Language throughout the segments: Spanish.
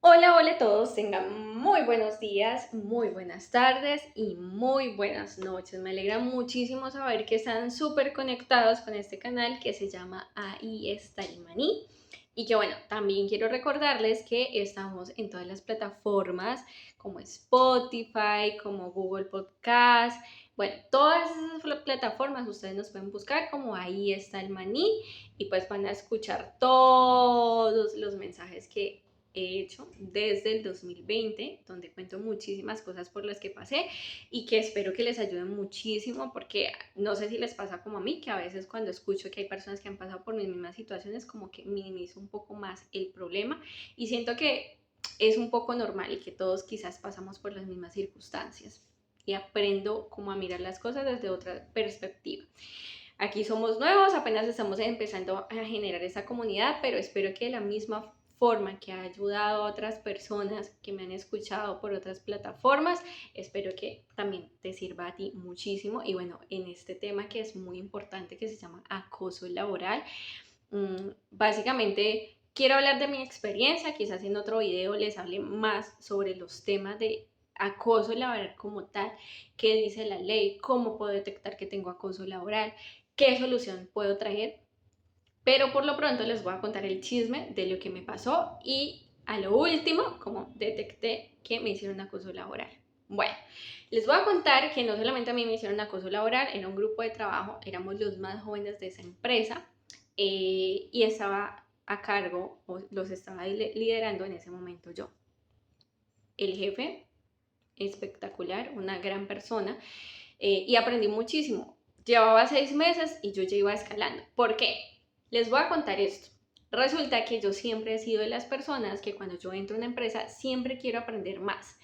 Hola, hola a todos, tengan muy buenos días, muy buenas tardes y muy buenas noches. Me alegra muchísimo saber que están súper conectados con este canal que se llama Ahí está el maní. Y que bueno, también quiero recordarles que estamos en todas las plataformas como Spotify, como Google Podcast. Bueno, todas esas plataformas ustedes nos pueden buscar como Ahí está el maní y pues van a escuchar todos los mensajes que he hecho desde el 2020, donde cuento muchísimas cosas por las que pasé y que espero que les ayuden muchísimo, porque no sé si les pasa como a mí, que a veces cuando escucho que hay personas que han pasado por mis mismas situaciones, como que minimizo un poco más el problema y siento que es un poco normal y que todos quizás pasamos por las mismas circunstancias y aprendo como a mirar las cosas desde otra perspectiva. Aquí somos nuevos, apenas estamos empezando a generar esa comunidad, pero espero que de la misma forma que ha ayudado a otras personas que me han escuchado por otras plataformas, espero que también te sirva a ti muchísimo. Y bueno, en este tema que es muy importante, que se llama acoso laboral, básicamente quiero hablar de mi experiencia, quizás en otro video les hable más sobre los temas de acoso laboral como tal, qué dice la ley, cómo puedo detectar que tengo acoso laboral, qué solución puedo traer, pero por lo pronto les voy a contar el chisme de lo que me pasó y a lo último, cómo detecté que me hicieron acoso laboral. Bueno, les voy a contar que no solamente a mí me hicieron acoso laboral, era un grupo de trabajo, éramos los más jóvenes de esa empresa y estaba a cargo, o los estaba liderando en ese momento yo. El jefe, espectacular, una gran persona, y aprendí muchísimo. Llevaba 6 meses y yo ya iba escalando. ¿Por qué? Les voy a contar esto. Resulta que yo siempre he sido de las personas que cuando yo entro a una empresa siempre quiero aprender más.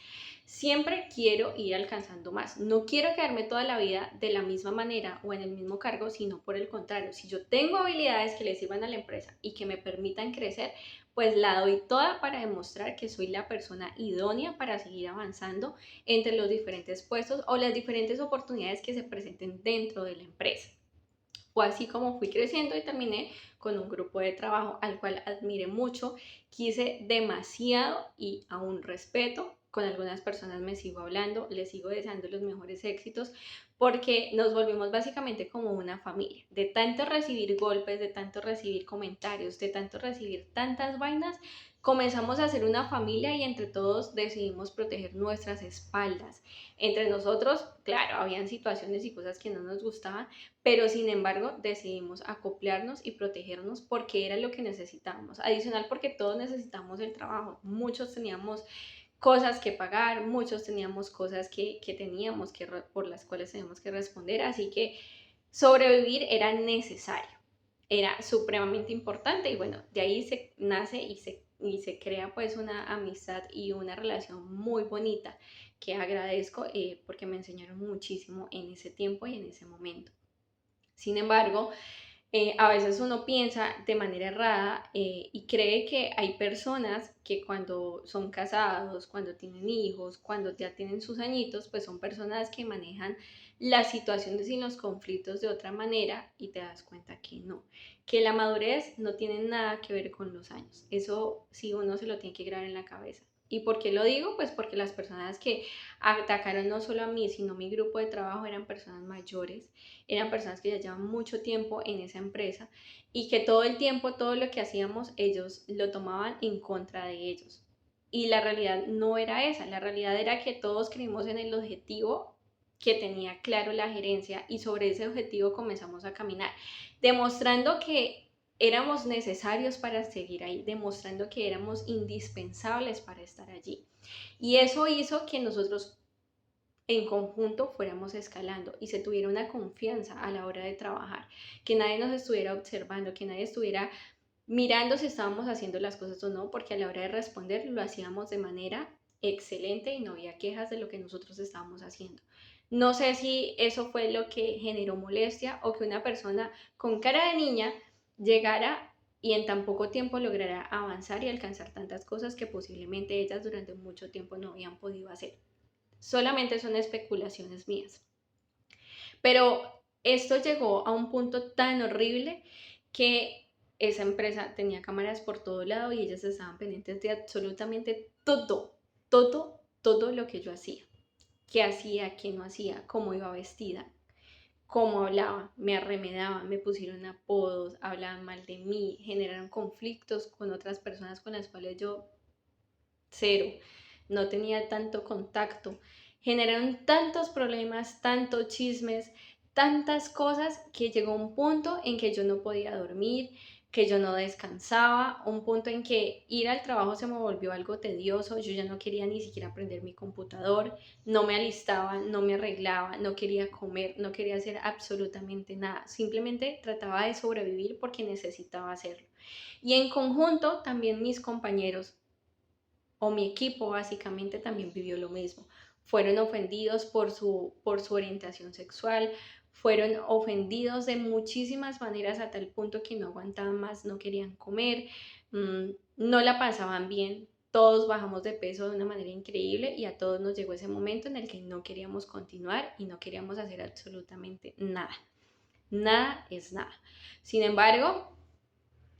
Siempre quiero ir alcanzando más. No quiero quedarme toda la vida de la misma manera o en el mismo cargo, sino por el contrario. Si yo tengo habilidades que le sirvan a la empresa y que me permitan crecer, pues la doy toda para demostrar que soy la persona idónea para seguir avanzando entre los diferentes puestos o las diferentes oportunidades que se presenten dentro de la empresa. Fue así como fui creciendo y terminé con un grupo de trabajo al cual admiré mucho, quise demasiado y aún respeto. Con algunas personas me sigo hablando, les sigo deseando los mejores éxitos porque nos volvimos básicamente como una familia. De tanto recibir golpes, de tanto recibir comentarios, de tanto recibir tantas vainas, comenzamos a ser una familia y entre todos decidimos proteger nuestras espaldas. Entre nosotros, claro, habían situaciones y cosas que no nos gustaban, pero sin embargo decidimos acoplarnos y protegernos porque era lo que necesitábamos. Adicional porque todos necesitamos el trabajo, muchos teníamos cosas que pagar, muchos teníamos cosas que teníamos que, por las cuales teníamos que responder, así que sobrevivir era necesario, era supremamente importante y bueno, de ahí se nace y se crea pues una amistad y una relación muy bonita que agradezco porque me enseñaron muchísimo en ese tiempo y en ese momento. Sin embargo, a veces uno piensa de manera errada y cree que hay personas que cuando son casados, cuando tienen hijos, cuando ya tienen sus añitos, pues son personas que manejan las situaciones y los conflictos de otra manera y te das cuenta que no, que la madurez no tiene nada que ver con los años. Eso sí uno se lo tiene que grabar en la cabeza. ¿Y por qué lo digo? Pues porque las personas que atacaron no solo a mí, sino a mi grupo de trabajo eran personas mayores, eran personas que ya llevan mucho tiempo en esa empresa y que todo el tiempo, todo lo que hacíamos, ellos lo tomaban en contra de ellos. Y la realidad no era esa, la realidad era que todos creímos en el objetivo que tenía claro la gerencia y sobre ese objetivo comenzamos a caminar, demostrando que éramos necesarios para seguir ahí, demostrando que éramos indispensables para estar allí. Y eso hizo que nosotros en conjunto fuéramos escalando y se tuviera una confianza a la hora de trabajar, que nadie nos estuviera observando, que nadie estuviera mirando si estábamos haciendo las cosas o no, porque a la hora de responder lo hacíamos de manera excelente y no había quejas de lo que nosotros estábamos haciendo. No sé si eso fue lo que generó molestia o que una persona con cara de niña llegara y en tan poco tiempo lograra avanzar y alcanzar tantas cosas que posiblemente ellas durante mucho tiempo no habían podido hacer. Solamente son especulaciones mías. Pero esto llegó a un punto tan horrible que esa empresa tenía cámaras por todo lado y ellas estaban pendientes de absolutamente todo lo que yo hacía. Qué hacía, qué no hacía, cómo iba vestida, cómo hablaba, me arremedaban, me pusieron apodos, hablaban mal de mí, generaron conflictos con otras personas con las cuales yo cero, no tenía tanto contacto. Generaron tantos problemas, tantos chismes, tantas cosas que llegó un punto en que yo no podía dormir, que yo no descansaba, un punto en que ir al trabajo se me volvió algo tedioso, yo ya no quería ni siquiera prender mi computador, no me alistaba, no me arreglaba, no quería comer, no quería hacer absolutamente nada, simplemente trataba de sobrevivir porque necesitaba hacerlo. Y en conjunto también mis compañeros o mi equipo básicamente también vivió lo mismo. Fueron ofendidos por su orientación sexual, fueron ofendidos de muchísimas maneras a tal punto que no aguantaban más, no querían comer, no la pasaban bien. Todos bajamos de peso de una manera increíble y a todos nos llegó ese momento en el que no queríamos continuar y no queríamos hacer absolutamente nada. Nada es nada. Sin embargo,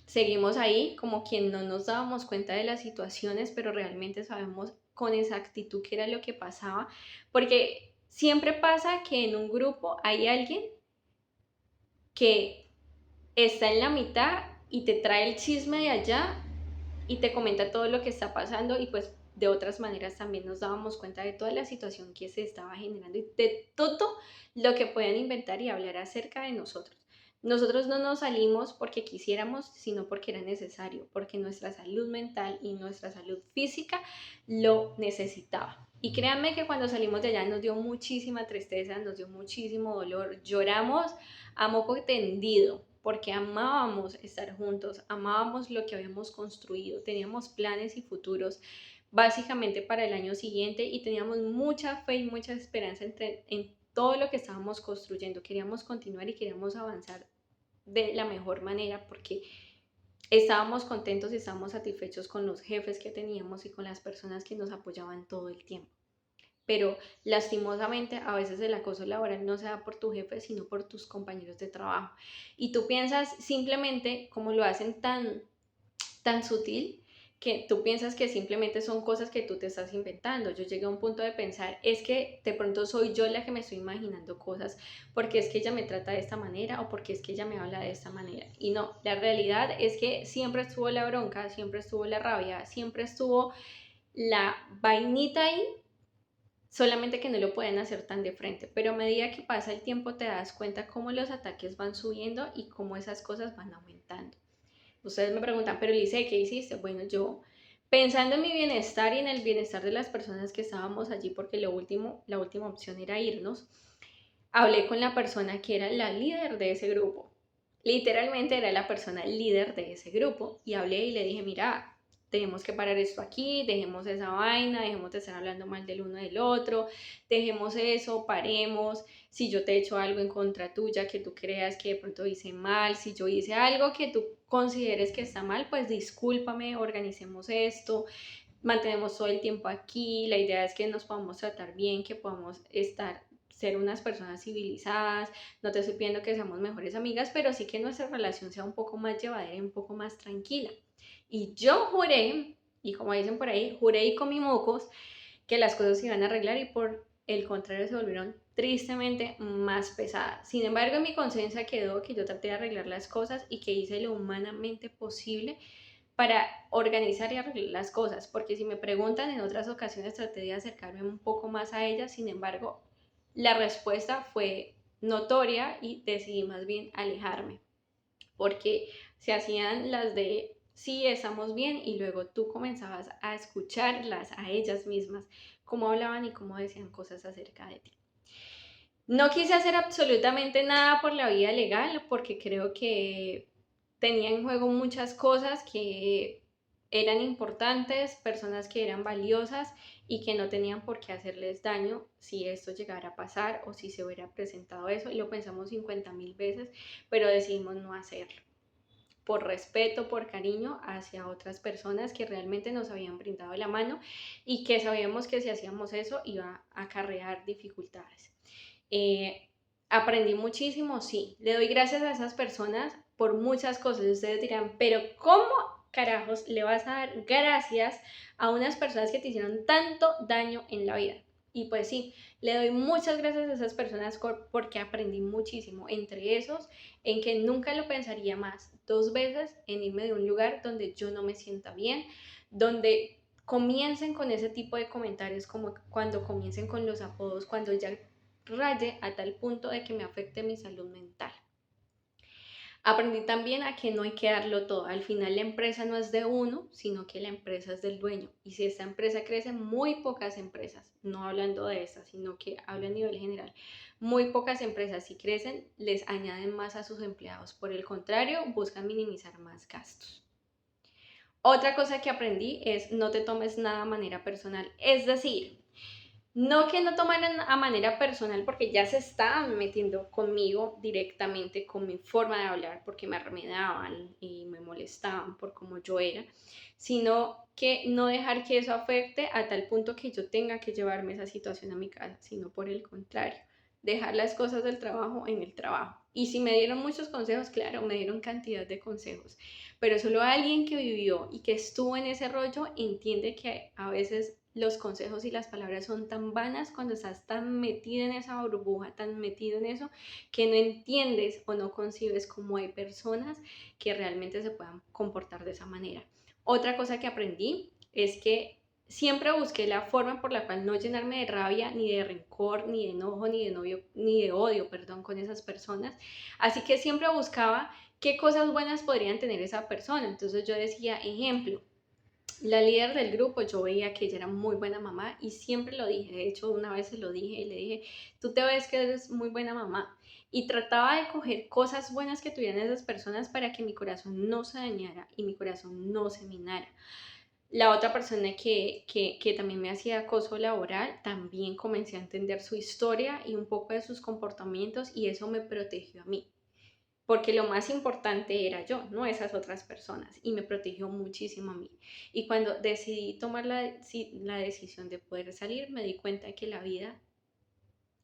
seguimos ahí como quien no nos dábamos cuenta de las situaciones, pero realmente sabemos con exactitud qué era lo que pasaba, porque siempre pasa que en un grupo hay alguien que está en la mitad y te trae el chisme de allá y te comenta todo lo que está pasando y pues de otras maneras también nos dábamos cuenta de toda la situación que se estaba generando y de todo lo que pueden inventar y hablar acerca de nosotros. Nosotros no nos salimos porque quisiéramos, sino porque era necesario, porque nuestra salud mental y nuestra salud física lo necesitaba. Y créanme que cuando salimos de allá nos dio muchísima tristeza, nos dio muchísimo dolor, lloramos a moco tendido, porque amábamos estar juntos, amábamos lo que habíamos construido, teníamos planes y futuros básicamente para el año siguiente y teníamos mucha fe y mucha esperanza en todo lo que estábamos construyendo. Queríamos continuar y queríamos avanzar de la mejor manera porque estábamos contentos y estábamos satisfechos con los jefes que teníamos y con las personas que nos apoyaban todo el tiempo. Pero lastimosamente a veces el acoso laboral no se da por tu jefe, sino por tus compañeros de trabajo. Y tú piensas simplemente, como lo hacen tan sutil, que tú piensas que simplemente son cosas que tú te estás inventando. Yo llegué a un punto de pensar, es que de pronto soy yo la que me estoy imaginando cosas, porque es que ella me trata de esta manera o porque es que ella me habla de esta manera. Y no, la realidad es que siempre estuvo la bronca, siempre estuvo la rabia, siempre estuvo la vainita ahí, solamente que no lo pueden hacer tan de frente, pero a medida que pasa el tiempo te das cuenta cómo los ataques van subiendo y cómo esas cosas van aumentando. Ustedes me preguntan, pero Lice, ¿qué hiciste? Bueno, yo pensando en mi bienestar y en el bienestar de las personas que estábamos allí, porque la última opción era irnos, hablé con la persona que era la líder de ese grupo. Literalmente era la persona líder de ese grupo y hablé y le dije, mira, tenemos que parar esto aquí, dejemos esa vaina, dejemos de estar hablando mal del uno del otro, dejemos eso, paremos. Si yo te he hecho algo en contra tuya que tú creas que de pronto hice mal, si yo hice algo que tú consideres que está mal, pues discúlpame, organicemos esto, mantenemos todo el tiempo aquí, la idea es que nos podamos tratar bien, que podamos ser unas personas civilizadas, no te estoy pidiendo que seamos mejores amigas, pero sí que nuestra relación sea un poco más llevadera y un poco más tranquila. Y yo juré, y como dicen por ahí, juré y comí mocos, que las cosas se iban a arreglar y por el contrario se volvieron tristemente más pesadas. Sin embargo, en mi conciencia quedó que yo traté de arreglar las cosas y que hice lo humanamente posible para organizar y arreglar las cosas, porque si me preguntan en otras ocasiones traté de acercarme un poco más a ellas, sin embargo, la respuesta fue notoria y decidí más bien alejarme, porque se hacían las de sí, estamos bien y luego tú comenzabas a escucharlas a ellas mismas, cómo hablaban y cómo decían cosas acerca de ti. No quise hacer absolutamente nada por la vía legal porque creo que tenía en juego muchas cosas que eran importantes, personas que eran valiosas y que no tenían por qué hacerles daño si esto llegara a pasar o si se hubiera presentado eso. Y lo pensamos 50.000 veces, pero decidimos no hacerlo por respeto, por cariño hacia otras personas que realmente nos habían brindado la mano y que sabíamos que si hacíamos eso iba a acarrear dificultades. Eh, Aprendí muchísimo, sí. Le doy gracias a esas personas por muchas cosas. Ustedes dirán, pero ¿cómo carajos le vas a dar gracias a unas personas que te hicieron tanto daño en la vida? Y pues sí, le doy muchas gracias a esas personas porque aprendí muchísimo, entre esos en que nunca lo pensaría más 2 veces en irme de un lugar donde yo no me sienta bien, donde comiencen con ese tipo de comentarios, como cuando comiencen con los apodos, cuando ya raye a tal punto de que me afecte mi salud mental. Aprendí también a que no hay que darlo todo. Al final la empresa no es de uno, sino que la empresa es del dueño. Y si esta empresa crece, muy pocas empresas, no hablando de esta, sino que hablo a nivel general, muy pocas empresas si crecen les añaden más a sus empleados. Por el contrario, buscan minimizar más gastos. Otra cosa que aprendí es no te tomes nada a manera personal. Es decir, no que no tomaran a manera personal porque ya se estaban metiendo conmigo directamente con mi forma de hablar porque me arremedaban y me molestaban por cómo yo era, sino que no dejar que eso afecte a tal punto que yo tenga que llevarme esa situación a mi casa, sino por el contrario, dejar las cosas del trabajo en el trabajo. Y si me dieron muchos consejos, claro, me dieron cantidad de consejos, pero solo alguien que vivió y que estuvo en ese rollo entiende que a veces los consejos y las palabras son tan vanas cuando estás tan metido en esa burbuja, tan metido en eso, que no entiendes o no concibes cómo hay personas que realmente se puedan comportar de esa manera. Otra cosa que aprendí es que siempre busqué la forma por la cual no llenarme de rabia, ni de rencor, ni de enojo, ni de odio, perdón, con esas personas. Así que siempre buscaba qué cosas buenas podrían tener esa persona. Entonces yo decía, ejemplo, la líder del grupo, yo veía que ella era muy buena mamá y siempre lo dije. De hecho, una vez se lo dije y le dije, tú te ves que eres muy buena mamá. Y trataba de coger cosas buenas que tuvieran esas personas para que mi corazón no se dañara y mi corazón no se minara. La otra persona que también me hacía acoso laboral, también comencé a entender su historia y un poco de sus comportamientos y eso me protegió a mí, porque lo más importante era yo, no esas otras personas, y me protegió muchísimo a mí. Y cuando decidí tomar la decisión de poder salir, me di cuenta de que la vida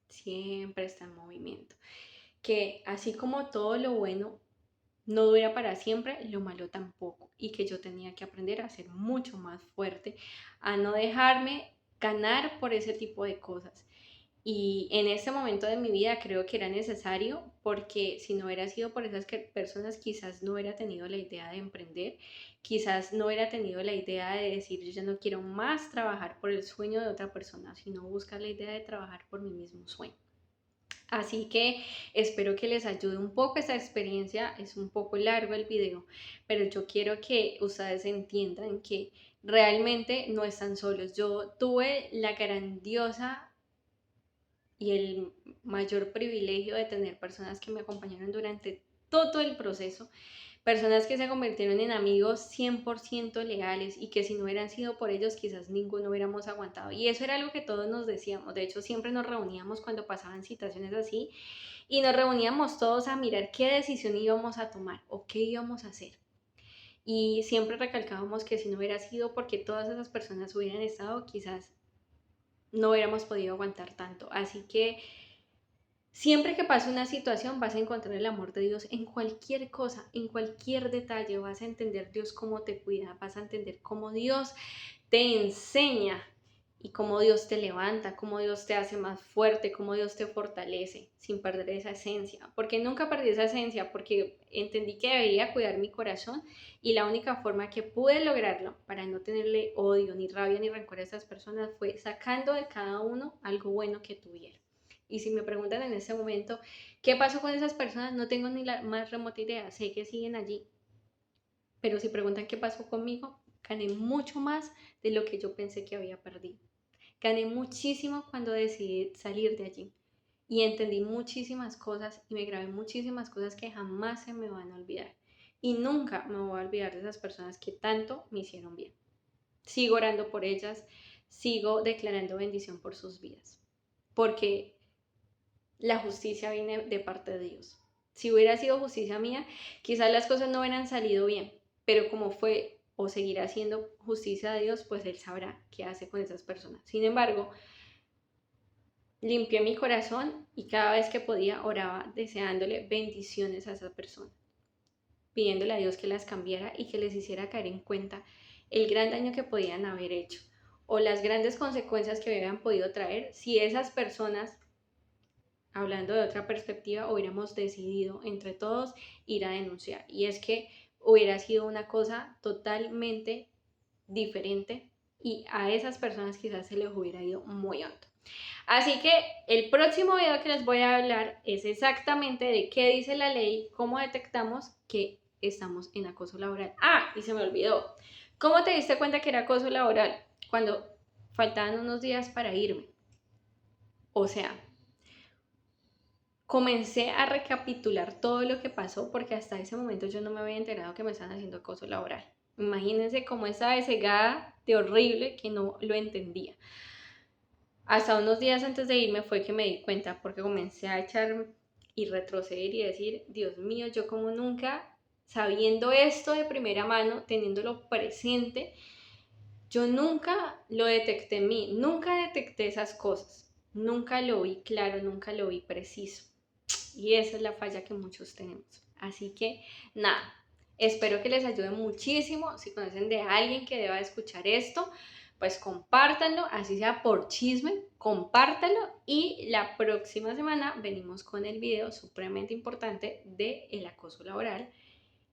siempre está en movimiento, que así como todo lo bueno no dura para siempre, lo malo tampoco, y que yo tenía que aprender a ser mucho más fuerte, a no dejarme ganar por ese tipo de cosas. Y en este momento de mi vida creo que era necesario porque si no hubiera sido por esas personas quizás no hubiera tenido la idea de emprender, quizás no hubiera tenido la idea de decir yo ya no quiero más trabajar por el sueño de otra persona, sino buscar la idea de trabajar por mi mismo sueño. Así que espero que les ayude un poco esta experiencia. Es un poco largo el video, pero yo quiero que ustedes entiendan que realmente no están solos. Yo tuve la grandiosa y el mayor privilegio de tener personas que me acompañaron durante todo el proceso, personas que se convirtieron en amigos 100% leales y que si no hubieran sido por ellos quizás ninguno hubiéramos aguantado. Y eso era algo que todos nos decíamos. De hecho, siempre nos reuníamos cuando pasaban situaciones así y nos reuníamos todos a mirar qué decisión íbamos a tomar o qué íbamos a hacer. Y siempre recalcábamos que si no hubiera sido porque todas esas personas hubieran estado, quizás no hubiéramos podido aguantar tanto. Así que siempre que pase una situación vas a encontrar el amor de Dios en cualquier cosa, en cualquier detalle. Vas a entender Dios cómo te cuida, vas a entender cómo Dios te enseña y cómo Dios te levanta, cómo Dios te hace más fuerte, cómo Dios te fortalece sin perder esa esencia. Porque nunca perdí esa esencia, porque entendí que debía cuidar mi corazón y la única forma que pude lograrlo para no tenerle odio, ni rabia, ni rencor a esas personas fue sacando de cada uno algo bueno que tuviera. Y si me preguntan en ese momento, ¿qué pasó con esas personas? No tengo ni la más remota idea, sé que siguen allí. Pero si preguntan qué pasó conmigo, gané mucho más de lo que yo pensé que había perdido. Gané muchísimo cuando decidí salir de allí. Y entendí muchísimas cosas y me grabé muchísimas cosas que jamás se me van a olvidar. Y nunca me voy a olvidar de esas personas que tanto me hicieron bien. Sigo orando por ellas, sigo declarando bendición por sus vidas. Porque la justicia viene de parte de Dios. Si hubiera sido justicia mía, quizás las cosas no hubieran salido bien, pero como fue o seguirá siendo justicia de Dios, pues Él sabrá qué hace con esas personas. Sin embargo, limpié mi corazón y cada vez que podía oraba deseándole bendiciones a esa persona. pidiéndole a Dios que las cambiara y que les hiciera caer en cuenta el gran daño que podían haber hecho o las grandes consecuencias que hubieran podido traer si esas personas, hablando de otra perspectiva, hubiéramos decidido entre todos ir a denunciar. Y es que hubiera sido una cosa totalmente diferente y a esas personas quizás se les hubiera ido muy hondo. Así que el próximo video que les voy a hablar es exactamente de qué dice la ley, cómo detectamos que estamos en acoso laboral. Ah, y se me olvidó. ¿Cómo te diste cuenta que era acoso laboral? Cuando faltaban unos días para irme. O sea, comencé a recapitular todo lo que pasó porque hasta ese momento yo no me había enterado que me estaban haciendo acoso laboral. Imagínense cómo estaba cegada de horrible que no lo entendía. Hasta unos días antes de irme fue que me di cuenta porque comencé a echar y retroceder y decir, Dios mío, yo como nunca, sabiendo esto de primera mano, teniéndolo presente, yo nunca lo detecté en mí, nunca detecté esas cosas, nunca lo vi claro, nunca lo vi preciso. Y esa es la falla que muchos tenemos. Así que nada, espero que les ayude muchísimo. Si conocen de alguien que deba escuchar esto, pues compártanlo, así sea por chisme, compártanlo. Y la próxima semana venimos con el video supremamente importante del acoso laboral,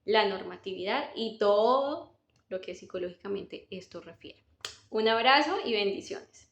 la normatividad y todo lo que psicológicamente esto refiere. Un abrazo y bendiciones.